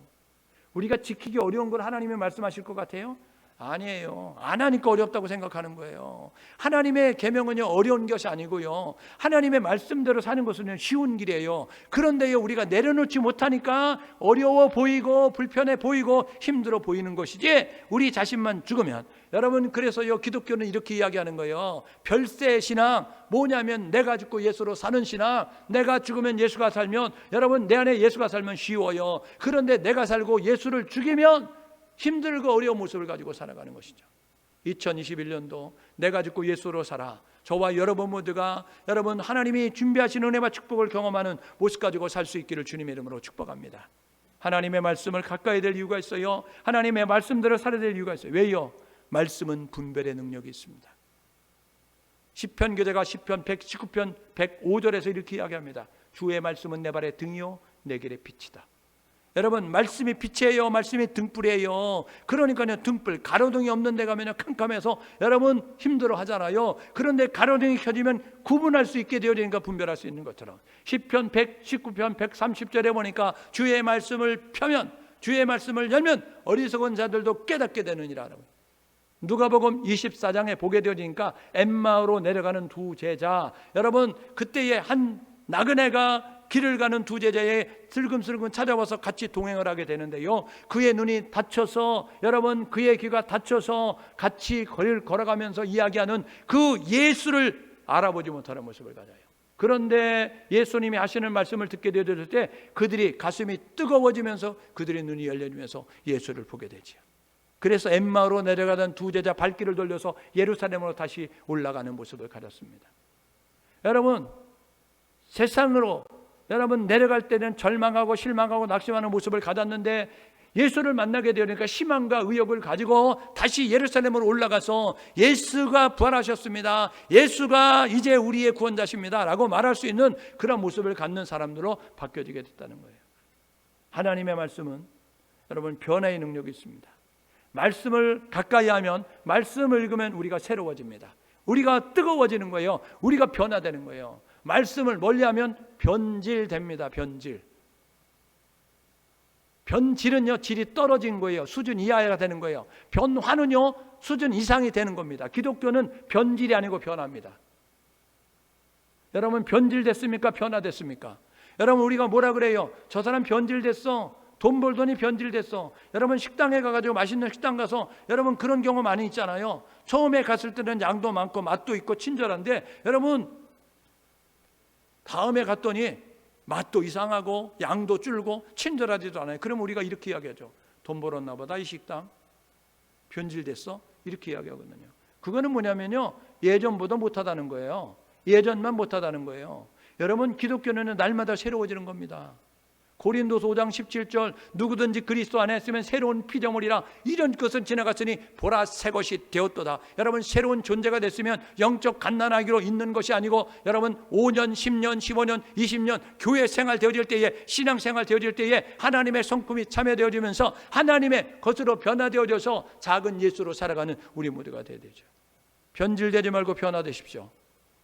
우리가 지키기 어려운 걸 하나님이 말씀하실 것 같아요? 아니에요. 안 하니까 어렵다고 생각하는 거예요. 하나님의 계명은요, 어려운 것이 아니고요, 하나님의 말씀대로 사는 것은 쉬운 길이에요. 그런데요, 우리가 내려놓지 못하니까 어려워 보이고 불편해 보이고 힘들어 보이는 것이지, 우리 자신만 죽으면, 여러분, 그래서요 기독교는 이렇게 이야기하는 거예요. 별세 신앙, 뭐냐면 내가 죽고 예수로 사는 신앙. 내가 죽으면 예수가 살면, 여러분, 내 안에 예수가 살면 쉬워요. 그런데 내가 살고 예수를 죽이면 힘들고 어려운 모습을 가지고 살아가는 것이죠. 2021년도 내가 죽고 예수로 살아, 저와 여러분 모두가 여러분 하나님이 준비하신 은혜와 축복을 경험하는 모습 가지고 살 수 있기를 주님의 이름으로 축복합니다. 하나님의 말씀을 가까이 될 이유가 있어요. 하나님의 말씀대로 살아야 될 이유가 있어요. 왜요? 말씀은 분별의 능력이 있습니다. 시편 교재가 시편 119편 105절에서 이렇게 이야기합니다. 주의 말씀은 내 발의 등이요 내 길의 빛이다. 여러분, 말씀이 빛이에요, 말씀이 등불이에요. 그러니까요, 등불, 가로등이 없는 데 가면 캄캄해서 여러분 힘들어 하잖아요. 그런데 가로등이 켜지면 구분할 수 있게 되어지니까 분별할 수 있는 것처럼, 시편 119편 130절에 보니까 주의 말씀을 펴면, 주의 말씀을 열면 어리석은 자들도 깨닫게 되느니라. 누가복음 24장에 보게 되어지니까 엠마오로 내려가는 두 제자, 여러분, 그때에 한 나그네가 길을 가는 두 제자의 슬금슬금 찾아와서 같이 동행을 하게 되는데요, 그의 눈이 다쳐서, 여러분, 그의 귀가 다쳐서 같이 거리를 걸어가면서 이야기하는 그 예수를 알아보지 못하는 모습을 가져요. 그런데 예수님이 하시는 말씀을 듣게 되었을 때 그들이 가슴이 뜨거워지면서 그들의 눈이 열려지면서 예수를 보게 되죠. 그래서 엠마오로 내려가던 두 제자 발길을 돌려서 예루살렘으로 다시 올라가는 모습을 가졌습니다. 여러분, 세상으로 여러분 내려갈 때는 절망하고 실망하고 낙심하는 모습을 가졌는데, 예수를 만나게 되니까 희망과 의욕을 가지고 다시 예루살렘으로 올라가서 예수가 부활하셨습니다, 예수가 이제 우리의 구원자십니다 라고 말할 수 있는 그런 모습을 갖는 사람들로 바뀌어지게 됐다는 거예요. 하나님의 말씀은 여러분 변화의 능력이 있습니다. 말씀을 가까이 하면, 말씀을 읽으면 우리가 새로워집니다. 우리가 뜨거워지는 거예요. 우리가 변화되는 거예요. 말씀을 멀리하면 변질됩니다. 변질은요, 질이 떨어진 거예요. 수준 이하가 되는 거예요. 변화는요, 수준 이상이 되는 겁니다. 기독교는 변질이 아니고 변화입니다. 여러분 변질됐습니까? 변화됐습니까? 여러분 우리가 뭐라 그래요? 저 사람 변질됐어. 돈 벌더니 변질됐어. 여러분 식당에 가가지고 맛있는 식당 가서 여러분 그런 경우 많이 있잖아요. 처음에 갔을 때는 양도 많고 맛도 있고 친절한데 여러분 다음에 갔더니 맛도 이상하고 양도 줄고 친절하지도 않아요. 그럼 우리가 이렇게 이야기하죠. 돈 벌었나 보다 이 식당. 변질됐어? 이렇게 이야기하거든요. 그거는 뭐냐면요, 예전보다 못하다는 거예요. 예전만 못하다는 거예요. 여러분 기독교는 날마다 새로워지는 겁니다. 고린도서 5장 17절 누구든지 그리스도 안에 있으면 새로운 피조물이라 이런 것은 지나갔으니 보라 새 것이 되었도다. 여러분 새로운 존재가 됐으면 영적 갓난아기로 있는 것이 아니고 여러분 5년 10년 15년 20년 교회 생활 되어질 때에 신앙생활 되어질 때에 하나님의 성품이 참여되어지면서 하나님의 것으로 변화되어져서 작은 예수로 살아가는 우리 모두가 되어야 되죠. 변질되지 말고 변화되십시오.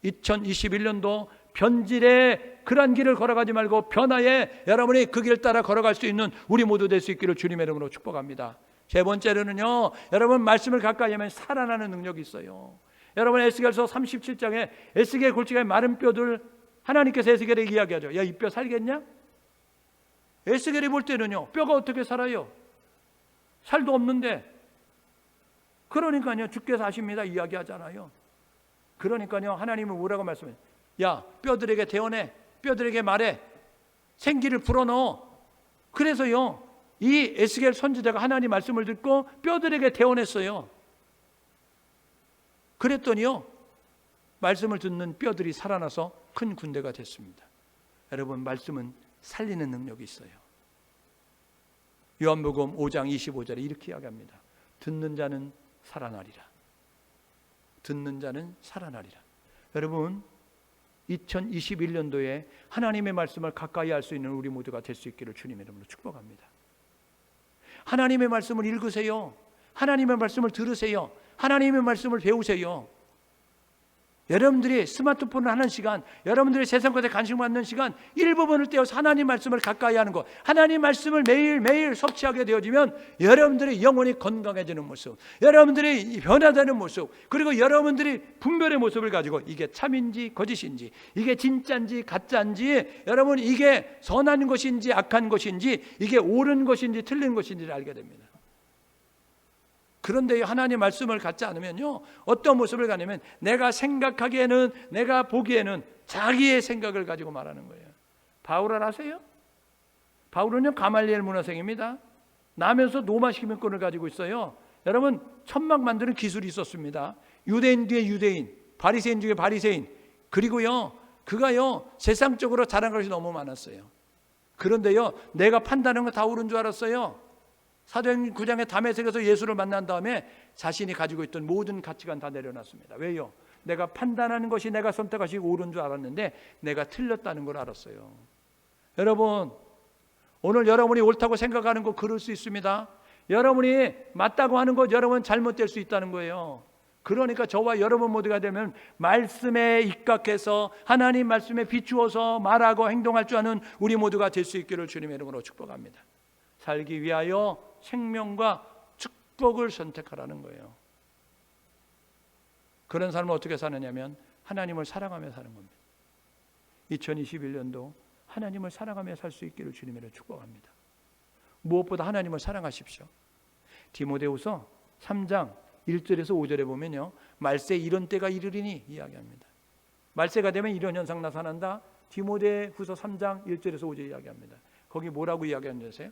2021년도 변질의 그런 길을 걸어가지 말고 변화에 여러분이 그 길 따라 걸어갈 수 있는 우리 모두 될 수 있기를 주님의 이름으로 축복합니다. 세 번째로는요, 여러분 말씀을 가까이 하면 살아나는 능력이 있어요. 여러분 에스겔서 37장에 에스겔 골짜기의 마른 뼈들 하나님께서 에스겔에게 이야기하죠. 야, 이 뼈 살겠냐? 에스겔이 볼 때는요, 뼈가 어떻게 살아요? 살도 없는데. 그러니까요, 주께서 하십니다 이야기하잖아요. 그러니까요, 하나님은 뭐라고 말씀해요? 야, 뼈들에게 대언해, 뼈들에게 말해, 생기를 불어넣어. 그래서요, 이 에스겔 선지자가 하나님 말씀을 듣고 뼈들에게 대언했어요. 그랬더니요, 말씀을 듣는 뼈들이 살아나서 큰 군대가 됐습니다. 여러분, 말씀은 살리는 능력이 있어요. 요한복음 5장 25절에 이렇게 이야기합니다. 듣는 자는 살아나리라. 듣는 자는 살아나리라. 여러분 2021년도에 하나님의 말씀을 가까이 할 수 있는 우리 모두가 될 수 있기를 주님의 이름으로 축복합니다. 하나님의 말씀을 읽으세요. 하나님의 말씀을 들으세요. 하나님의 말씀을 배우세요. 여러분들이 스마트폰을 하는 시간, 여러분들이 세상 것에 관심 갖는 시간 일부분을 떼어서 하나님 말씀을 가까이 하는 것, 하나님 말씀을 매일매일 섭취하게 되어지면 여러분들의 영혼이 건강해지는 모습, 여러분들이 변화되는 모습, 그리고 여러분들이 분별의 모습을 가지고 이게 참인지 거짓인지, 이게 진짜인지 가짜인지, 여러분 이게 선한 것인지 악한 것인지, 이게 옳은 것인지 틀린 것인지를 알게 됩니다. 그런데 하나님 말씀을 갖지 않으면요, 어떤 모습을 가냐면 내가 생각하기에는, 내가 보기에는 자기의 생각을 가지고 말하는 거예요. 바울을 아세요? 바울은요 가말리엘 문화생입니다. 나면서 로마 시민권을 가지고 있어요. 여러분 천막 만드는 기술이 있었습니다. 유대인 뒤에 유대인, 바리새인 중에 바리새인, 그리고요 그가요 세상적으로 자랑할 것이 너무 많았어요. 그런데요 내가 판단한 거 다 옳은 줄 알았어요. 사도행전 9장에 다메섹에서 예수를 만난 다음에 자신이 가지고 있던 모든 가치관 다 내려놨습니다. 왜요? 내가 판단하는 것이 내가 선택한 것이 옳은 줄 알았는데 내가 틀렸다는 걸 알았어요. 여러분 오늘 여러분이 옳다고 생각하는 거 그럴 수 있습니다. 여러분이 맞다고 하는 것 여러분 잘못될 수 있다는 거예요. 그러니까 저와 여러분 모두가 되면 말씀에 입각해서 하나님 말씀에 비추어서 말하고 행동할 줄 아는 우리 모두가 될 수 있기를 주님의 이름으로 축복합니다. 살기 위하여 생명과 축복을 선택하라는 거예요. 그런 삶을 어떻게 사느냐면 하나님을 사랑하며 사는 겁니다. 2021년도 하나님을 사랑하며 살 수 있기를 주님으로 축복합니다. 무엇보다 하나님을 사랑하십시오. 디모데후서 3장 1절에서 5절에 보면요, 말세 이런 때가 이르리니 이야기합니다. 말세가 되면 이런 현상 나타난다. 디모데후서 3장 1절에서 5절 이야기합니다. 거기 뭐라고 이야기하는지 아세요?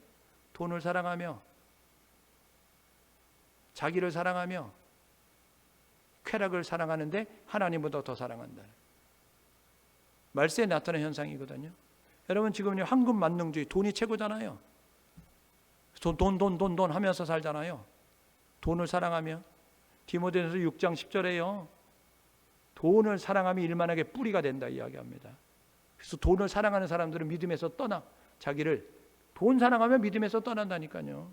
돈을 사랑하며 자기를 사랑하며 쾌락을 사랑하는데 하나님보다 더 사랑한다. 말세에 나타나는 현상이거든요. 여러분 지금요 황금 만능주의, 돈이 최고잖아요. 돈 하면서 살잖아요. 돈을 사랑하며. 디모데전서 6장 10절에요 돈을 사랑하며 일만하게 뿌리가 된다 이야기합니다. 그래서 돈을 사랑하는 사람들은 믿음에서 떠나 자기를 돈 사랑하면 믿음에서 떠난다니까요.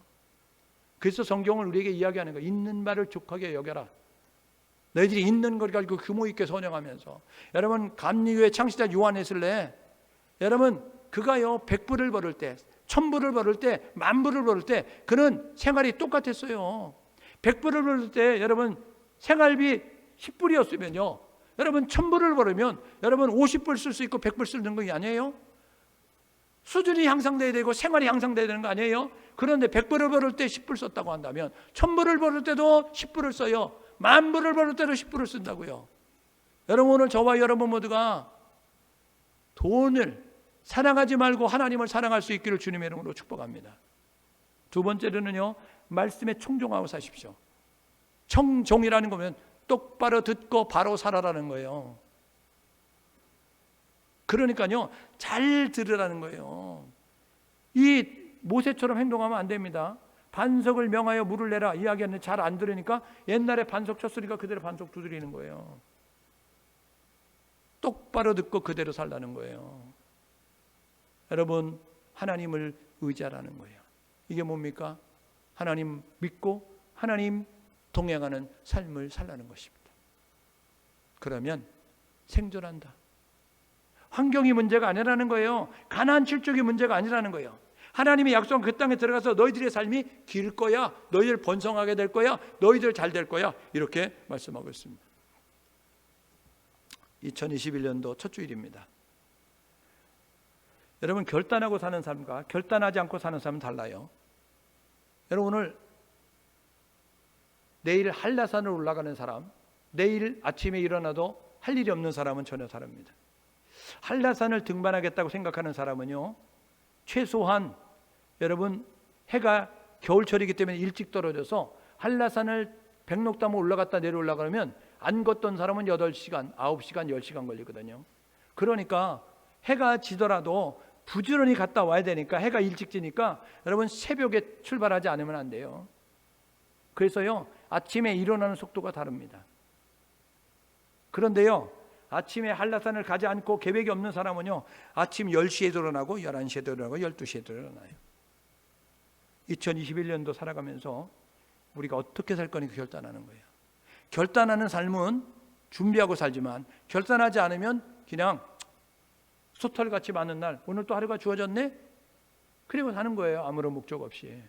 그래서 성경을 우리에게 이야기하는 거예요. 있는 바를 족하게 여겨라. 너희들이 있는 걸 가지고 규모 있게 선영하면서. 여러분 감리교회 창시자 요한에슬레, 여러분 그가요 100불을 벌을 때, 1000불을 벌을 때, 10,000불을 벌을 때 그는 생활이 똑같았어요. 100불을 벌을 때 여러분 생활비 10불이었으면요 여러분 1000불을 벌으면 여러분 50불 쓸 수 있고 100불 쓰는 거 아니에요? 수준이 향상돼야 되고 생활이 향상돼야 되는 거 아니에요? 그런데 100불을 벌을 때 10불 썼다고 한다면 1000불을 벌을 때도 10불을 써요. 10,000불을 벌을 때도 10불을 쓴다고요. 여러분 오늘 저와 여러분 모두가 돈을 사랑하지 말고 하나님을 사랑할 수 있기를 주님의 이름으로 축복합니다. 두 번째로는요, 말씀에 청종하고 사십시오. 청종이라는 거면 똑바로 듣고 바로 살아라는 거예요. 그러니까요, 잘 들으라는 거예요. 이 모세처럼 행동하면 안 됩니다. 반석을 명하여 물을 내라 이야기하는데 잘 안 들으니까 옛날에 반석 쳤으니까 그대로 반석 두드리는 거예요. 똑바로 듣고 그대로 살라는 거예요. 여러분, 하나님을 의지하라는 거예요. 이게 뭡니까? 하나님 믿고 하나님 동행하는 삶을 살라는 것입니다. 그러면 생존한다. 환경이 문제가 아니라는 거예요. 가나안 칠족이 문제가 아니라는 거예요. 하나님이 약속한 그 땅에 들어가서 너희들의 삶이 길 거야. 너희들 번성하게 될 거야. 너희들 잘 될 거야. 이렇게 말씀하고 있습니다. 2021년도 첫 주일입니다. 여러분, 결단하고 사는 삶과 결단하지 않고 사는 삶은 달라요. 여러분, 오늘 내일 한라산을 올라가는 사람, 내일 아침에 일어나도 할 일이 없는 사람은 전혀 다릅니다. 한라산을 등반하겠다고 생각하는 사람은요, 최소한 여러분 해가 겨울철이기 때문에 일찍 떨어져서 한라산을 백록담을 올라갔다 내려올라가면 안 걷던 사람은 8시간, 9시간, 10시간 걸리거든요. 그러니까 해가 지더라도 부지런히 갔다 와야 되니까, 해가 일찍 지니까 여러분 새벽에 출발하지 않으면 안 돼요. 그래서요, 아침에 일어나는 속도가 다릅니다. 그런데요, 아침에 한라산을 가지 않고 계획이 없는 사람은요, 아침 10시에 일어나고 11시에 일어나고 12시에 일어나요. 2021년도 살아가면서 우리가 어떻게 살 거니까 결단하는 거예요. 결단하는 삶은 준비하고 살지만 결단하지 않으면 그냥 소털같이 많은 날, 오늘 또 하루가 주어졌네? 그리고 사는 거예요. 아무런 목적 없이.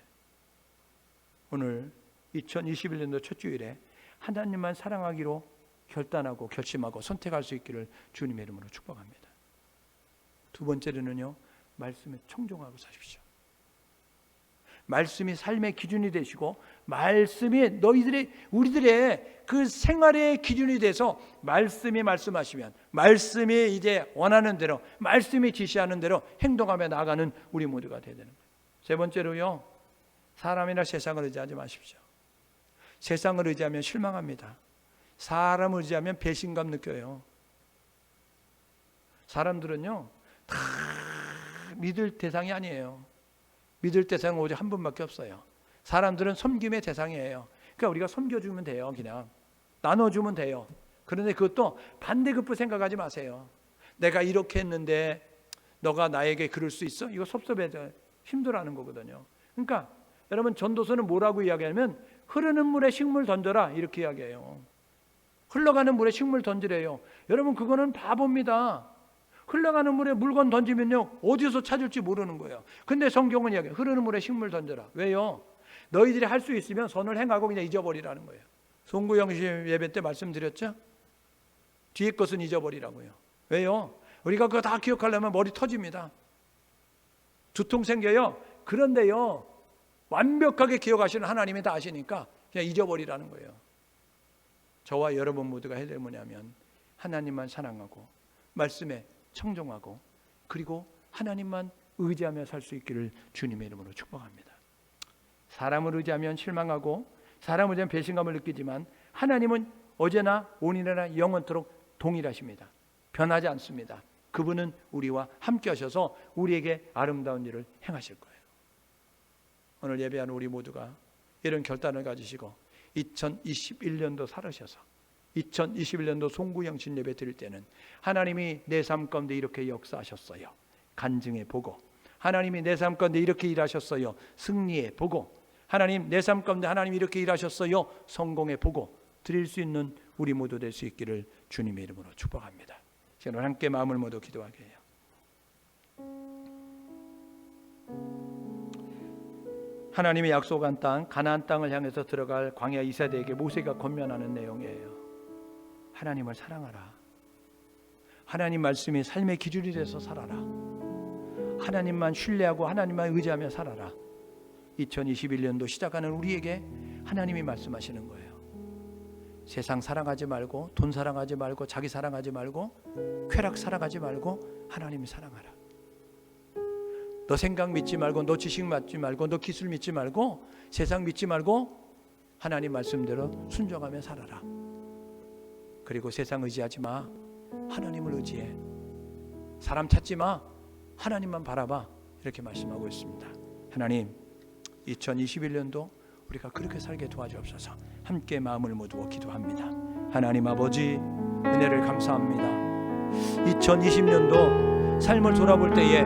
오늘 2021년도 첫 주일에 하나님만 사랑하기로 결단하고 결심하고 선택할 수 있기를 주님의 이름으로 축복합니다. 두 번째로는요, 말씀에 청종하고 사십시오. 말씀이 삶의 기준이 되시고 말씀이 우리들의 그 생활의 기준이 돼서 말씀이 말씀하시면, 말씀이 이제 원하는 대로, 말씀이 지시하는 대로 행동하며 나아가는 우리 모두가 되야 되는 거예요. 세 번째로요, 사람이나 세상을 의지하지 마십시오. 세상을 의지하면 실망합니다. 사람을 의지하면 배신감 느껴요. 사람들은요, 다 믿을 대상이 아니에요. 믿을 대상은 오직 한 분밖에 없어요. 사람들은 섬김의 대상이에요. 그러니까 우리가 섬겨주면 돼요. 그냥 나눠주면 돼요. 그런데 그것도 반대급부 생각하지 마세요. 내가 이렇게 했는데 너가 나에게 그럴 수 있어? 이거 섭섭해져, 힘들어하는 거거든요. 그러니까 여러분, 전도서는 뭐라고 이야기하면 흐르는 물에 식물 던져라 이렇게 이야기해요. 흘러가는 물에 식물 던지래요. 여러분, 그거는 바보입니다. 흘러가는 물에 물건 던지면요, 어디서 찾을지 모르는 거예요. 근데 성경은 이야기해요. 흐르는 물에 식물 던져라. 왜요? 너희들이 할 수 있으면 선을 행하고 그냥 잊어버리라는 거예요. 송구영신 예배 때 말씀드렸죠? 뒤에 것은 잊어버리라고요. 왜요? 우리가 그거 다 기억하려면 머리 터집니다. 두통 생겨요. 그런데요, 완벽하게 기억하시는 하나님이 다 아시니까 그냥 잊어버리라는 거예요. 저와 여러분 모두가 해야 될 뭐냐면 하나님만 사랑하고 말씀에 청종하고 그리고 하나님만 의지하며 살 수 있기를 주님의 이름으로 축복합니다. 사람을 의지하면 실망하고 사람을 의지하면 배신감을 느끼지만 하나님은 어제나 오늘이나 영원토록 동일하십니다. 변하지 않습니다. 그분은 우리와 함께 하셔서 우리에게 아름다운 일을 행하실 거예요. 오늘 예배하는 우리 모두가 이런 결단을 가지시고 2021년도 살으셔서 2021년도 송구영신 예배 드릴 때는 하나님이 내 삶 가운데 이렇게 역사하셨어요, 간증해 보고, 하나님이 내 삶 가운데 이렇게 일하셨어요, 승리해 보고, 하나님 내 삶 가운데 하나님이 이렇게 일하셨어요, 성공해 보고 드릴 수 있는 우리 모두 될 수 있기를 주님의 이름으로 축복합니다. 오늘 함께 마음을 모두 기도하게 해요. 하나님의 약속한 땅 가나안 땅을 향해서 들어갈 광야 2세대에게 모세가 권면하는 내용이에요. 하나님을 사랑하라. 하나님 말씀이 삶의 기준이 돼서 살아라. 하나님만 신뢰하고 하나님만 의지하며 살아라. 2021년도 시작하는 우리에게 하나님이 말씀하시는 거예요. 세상 사랑하지 말고, 돈 사랑하지 말고, 자기 사랑하지 말고, 쾌락 사랑하지 말고 하나님 사랑하라. 너 생각 믿지 말고, 너 지식 믿지 말고, 너 기술 믿지 말고, 세상 믿지 말고 하나님 말씀대로 순종하며 살아라. 그리고 세상 의지하지 마. 하나님을 의지해. 사람 찾지 마. 하나님만 바라봐. 이렇게 말씀하고 있습니다. 하나님, 2021년도 우리가 그렇게 살게 도와주옵소서. 함께 마음을 모두고 기도합니다. 하나님 아버지, 은혜를 감사합니다. 2020년도 삶을 돌아볼 때에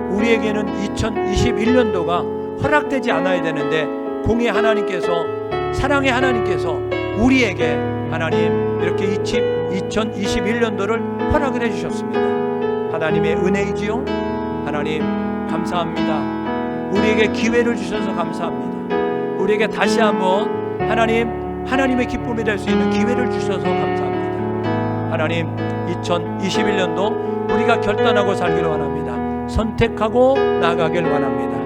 우리에게는 2021년도가 허락되지 않아야 되는데, 공의 하나님께서, 사랑의 하나님께서 우리에게 하나님 이렇게 2021년도를 허락을 해주셨습니다. 하나님의 은혜이지요. 하나님 감사합니다. 우리에게 기회를 주셔서 감사합니다. 우리에게 다시 한번 하나님의 기쁨이 될 수 있는 기회를 주셔서 감사합니다. 하나님, 2021년도 우리가 결단하고 살기를 원합니다. 선택하고 나가길 원합니다.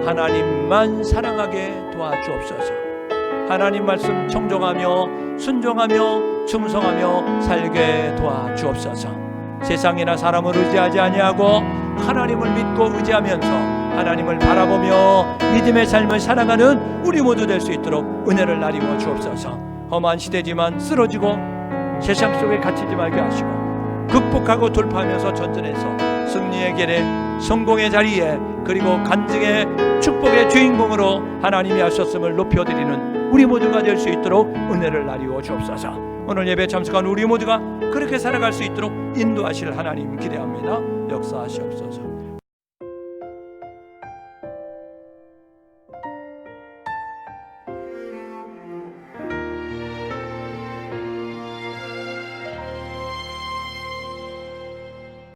하나님만 사랑하게 도와주옵소서. 하나님 말씀 청종하며 순종하며 충성하며 살게 도와주옵소서. 세상이나 사람을 의지하지 아니하고 하나님을 믿고 의지하면서 하나님을 바라보며 믿음의 삶을 살아가는 우리 모두 될 수 있도록 은혜를 나리워 주옵소서. 험한 시대지만 쓰러지고 세상 속에 갇히지 말게 하시고, 극복하고 돌파하면서 전진해서 승리의 길에, 성공의 자리에, 그리고 간증의 축복의 주인공으로 하나님이 하셨음을 높여드리는 우리 모두가 될 수 있도록 은혜를 나리워 주옵소서. 오늘 예배 참석한 우리 모두가 그렇게 살아갈 수 있도록 인도하실 하나님 기대합니다. 역사하시옵소서.